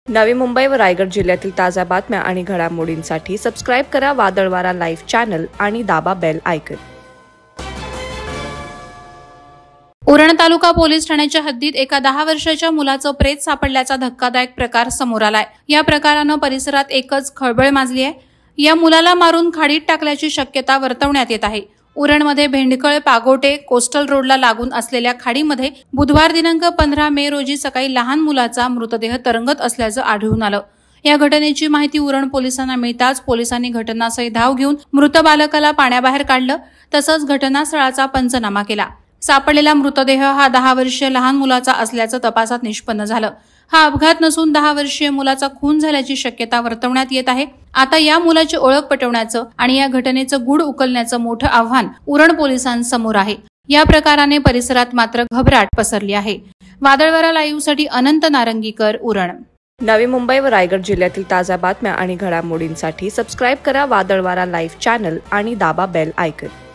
नवी मुंबई व रायगड जिल्ह्यातील ताज्या बातम्या आणि घडामोडींसाठी सबस्क्राईब करा वादळवारा लाईव्ह चॅनल आणि दाबा बेल आयकॉन। उरण तालुका पोलीस ठाण्याच्या हद्दीत एका 10 वर्षाच्या मुलाचं प्रेत सापडल्याचा धक्कादायक प्रकार समोर आलाय। या प्रकारानं परिसरात एकच खळबळ माजली आहे। या मुलाला मारून खाडीत टाकल्याची शक्यता वर्तवण्यात येत आहे। उरणमध्ये भेंडकळ पागोटे कोस्टल रोडला लागून असलेल्या खाडीमध्ये बुधवार दिनांक 15 मे रोजी सकाळी लहान मुलाचा मृतदेह तरंगत असल्याचं आढळून आलं। या घटनेची माहिती उरण पोलिसांना मिळताच पोलिसांनी घटनास्थळी धाव घेऊन मृत बालकाला पाण्याबाहेर काढलं, तसंच घटनास्थळाचा पंचनामा केला। सापडलेला मृतदेह हा 10 वर्षीय लहान मुलाचा असल्याचं तपासात निष्पन्न झालं। हा अपघात नसून 10 वर्षीय मुलाचा खून झाल्याची शक्यता वर्तवण्यात येत आहे। आता या मुलाची ओळख पटवण्याचं आणि या घटनेचं गूढ उकलण्याचं मोठं आव्हान उरण पोलिसांसमोर आहे। या प्रकाराने परिसरात मात्र घबराट पसरली आहे। वादळवारा लाईव्हसाठी अनंत नारंगीकर, उरण। नवी मुंबई व रायगड जिल्ह्यातील ताज्या बातम्या आणि घडामोडींसाठी सबस्क्राईब करा वादळवारा लाईव्ह चॅनल आणि दाबा बेल आयकॉन।